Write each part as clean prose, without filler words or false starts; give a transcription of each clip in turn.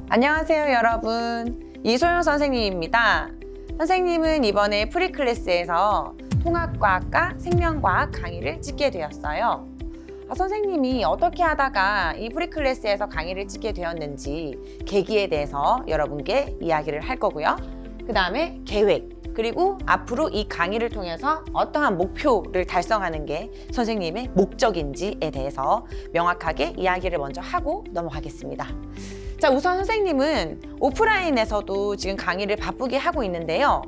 안녕하세요 여러분, 이소영 선생님입니다. 선생님은 이번에 프리클래스에서 통합과학과 생명과학 강의를 찍게 되었어요. 선생님이 어떻게 하다가 이 프리클래스에서 강의를 찍게 되었는지 계기에 대해서 여러분께 이야기를 할 거고요. 그 다음에 계획, 그리고 앞으로 이 강의를 통해서 어떠한 목표를 달성하는 게 선생님의 목적인지에 대해서 명확하게 이야기를 먼저 하고 넘어가겠습니다. 자, 우선 선생님은 오프라인에서도 지금 강의를 바쁘게 하고 있는데요.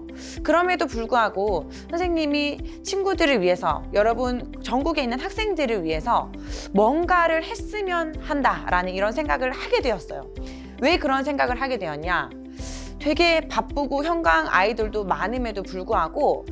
그럼에도 불구하고 선생님이 친구들을 위해서, 여러분 전국에 있는 학생들을 위해서 뭔가를 했으면 한다라는 이런 생각을 하게 되었어요. 왜 그런 생각을 하게 되었냐? 되게 바쁘고 현강 아이들도 많음에도 불구하고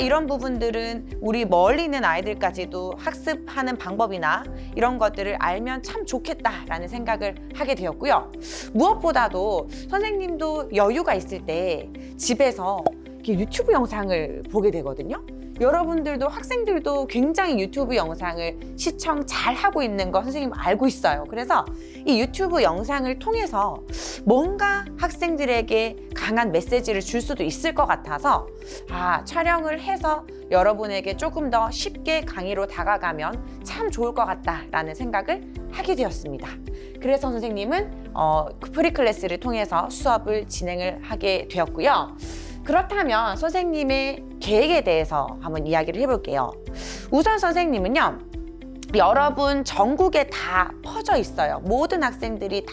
이런 부분들은 우리 멀리 있는 아이들까지도 학습하는 방법이나 이런 것들을 알면 참 좋겠다라는 생각을 하게 되었고요. 무엇보다도 선생님도 여유가 있을 때 집에서 이렇게 유튜브 영상을 보게 되거든요. 여러분들도 학생들도 굉장히 유튜브 영상을 시청 잘 하고 있는 거 선생님 알고 있어요. 그래서 이 유튜브 영상을 통해서 뭔가 학생들에게 강한 메시지를 줄 수도 있을 것 같아서 촬영을 해서 여러분에게 조금 더 쉽게 강의로 다가가면 참 좋을 것 같다라는 생각을 하게 되었습니다. 그래서 선생님은 프리클래스를 통해서 수업을 진행을 하게 되었고요. 그렇다면 선생님의 계획에 대해서 한번 이야기를 해볼게요. 우선 선생님은요, 여러분 전국에 다 퍼져 있어요. 모든 학생들이 다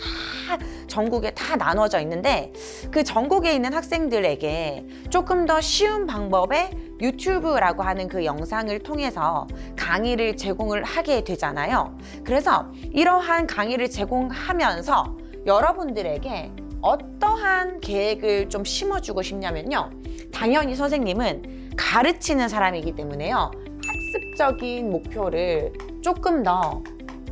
전국에 다 나눠져 있는데 그 전국에 있는 학생들에게 조금 더 쉬운 방법의 유튜브라고 하는 그 영상을 통해서 강의를 제공을 하게 되잖아요. 그래서 이러한 강의를 제공하면서 여러분들에게 어떠한 계획을 좀 심어주고 싶냐면요, 당연히 선생님은 가르치는 사람이기 때문에요, 학습적인 목표를 조금 더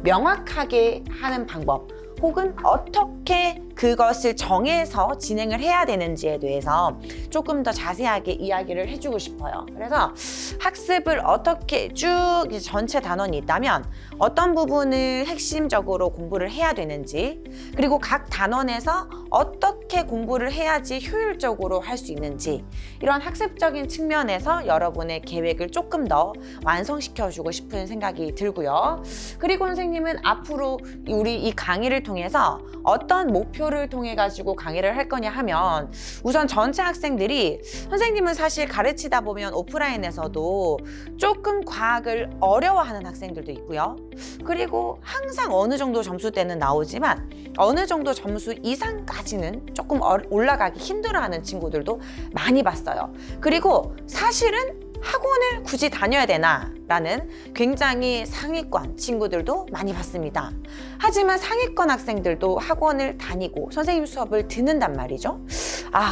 명확하게 하는 방법, 혹은 어떻게 그것을 정해서 진행을 해야 되는지에 대해서 조금 더 자세하게 이야기를 해주고 싶어요. 그래서 학습을 어떻게 쭉 전체 단원이 있다면 어떤 부분을 핵심적으로 공부를 해야 되는지, 그리고 각 단원에서 어떻게 공부를 해야지 효율적으로 할 수 있는지, 이런 학습적인 측면에서 여러분의 계획을 조금 더 완성시켜주고 싶은 생각이 들고요. 그리고 선생님은 앞으로 우리 이 강의를 통해서 어떤 목표를 통해 가지고 강의를 할 거냐 하면, 우선 전체 학생들이, 선생님은 사실 가르치다 보면 오프라인에서도 조금 과학을 어려워하는 학생들도 있고요. 그리고 항상 어느 정도 점수대는 나오지만 어느 정도 점수 이상까지는 조금 올라가기 힘들어하는 친구들도 많이 봤어요. 그리고 사실은 학원을 굳이 다녀야 되나? 라는 굉장히 상위권 친구들도 많이 봤습니다. 하지만 상위권 학생들도 학원을 다니고 선생님 수업을 듣는단 말이죠.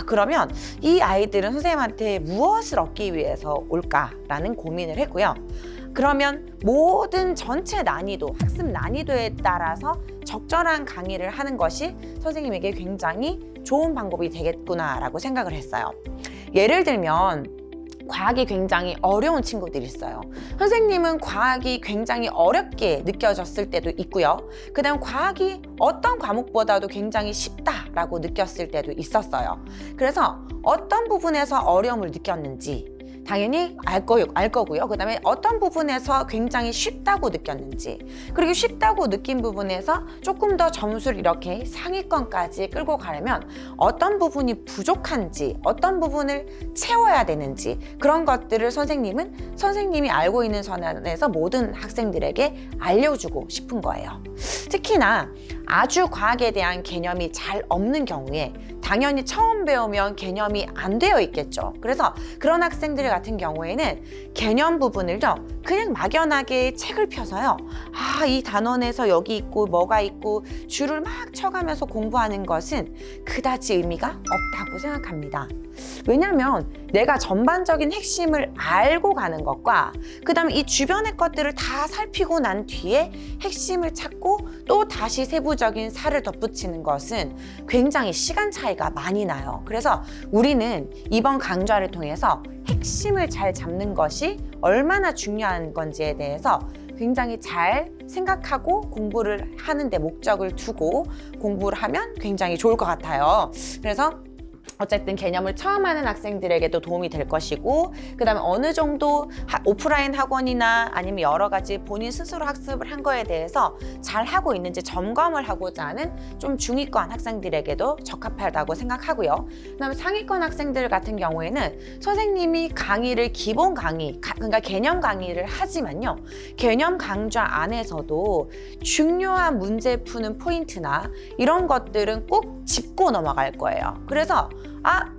그러면 이 아이들은 선생님한테 무엇을 얻기 위해서 올까라는 고민을 했고요. 그러면 모든 전체 난이도, 학습 난이도에 따라서 적절한 강의를 하는 것이 선생님에게 굉장히 좋은 방법이 되겠구나라고 생각을 했어요. 예를 들면 과학이 굉장히 어려운 친구들이 있어요. 선생님은 과학이 굉장히 어렵게 느껴졌을 때도 있고요. 그 다음 과학이 어떤 과목보다도 굉장히 쉽다라고 느꼈을 때도 있었어요. 그래서 어떤 부분에서 어려움을 느꼈는지 당연히 알 거고요. 그 다음에 어떤 부분에서 굉장히 쉽다고 느꼈는지, 그리고 쉽다고 느낀 부분에서 조금 더 점수를 이렇게 상위권까지 끌고 가려면 어떤 부분이 부족한지, 어떤 부분을 채워야 되는지, 그런 것들을 선생님이 알고 있는 선에서 모든 학생들에게 알려주고 싶은 거예요. 특히나 아주 과학에 대한 개념이 잘 없는 경우에 당연히 처음 배우면 개념이 안 되어 있겠죠. 그래서 그런 학생들 같은 경우에는 개념 부분을요, 그냥 막연하게 책을 펴서요, 이 단원에서 여기 있고 뭐가 있고 줄을 막 쳐가면서 공부하는 것은 그다지 의미가 없다고 생각합니다. 왜냐하면 내가 전반적인 핵심을 알고 가는 것과 그 다음에 이 주변의 것들을 다 살피고 난 뒤에 핵심을 찾고 또 다시 세부적인 살을 덧붙이는 것은 굉장히 시간 차이가 많이 나요. 그래서 우리는 이번 강좌를 통해서 핵심을 잘 잡는 것이 얼마나 중요한 건지에 대해서 굉장히 잘 생각하고 공부를 하는데 목적을 두고 공부를 하면 굉장히 좋을 것 같아요. 그래서 어쨌든 개념을 처음 하는 학생들에게도 도움이 될 것이고, 그 다음에 어느 정도 오프라인 학원이나 아니면 여러 가지 본인 스스로 학습을 한 거에 대해서 잘 하고 있는지 점검을 하고자 하는 좀 중위권 학생들에게도 적합하다고 생각하고요. 그 다음에 상위권 학생들 같은 경우에는 선생님이 강의를 기본 강의, 그러니까 개념 강의를 하지만요, 개념 강좌 안에서도 중요한 문제 푸는 포인트나 이런 것들은 꼭 짚고 넘어갈 거예요. 그래서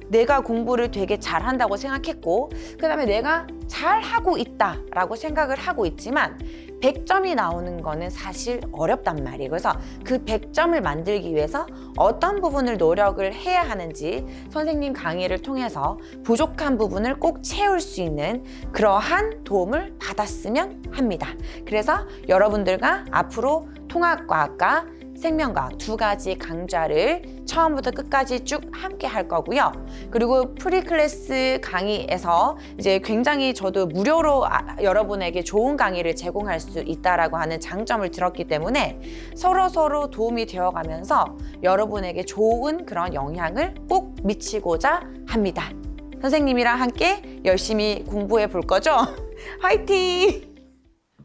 내가 공부를 되게 잘한다고 생각했고, 그 다음에 내가 잘하고 있다라고 생각을 하고 있지만 100점이 나오는 거는 사실 어렵단 말이에요. 그래서 그 100점을 만들기 위해서 어떤 부분을 노력을 해야 하는지 선생님 강의를 통해서 부족한 부분을 꼭 채울 수 있는 그러한 도움을 받았으면 합니다. 그래서 여러분들과 앞으로 통합과학과 생명과학 두 가지 강좌를 처음부터 끝까지 쭉 함께 할 거고요. 그리고 프리클래스 강의에서 이제 굉장히 저도 무료로 여러분에게 좋은 강의를 제공할 수 있다라고 하는 장점을 들었기 때문에 서로 도움이 되어가면서 여러분에게 좋은 그런 영향을 꼭 미치고자 합니다. 선생님이랑 함께 열심히 공부해 볼 거죠? 화이팅!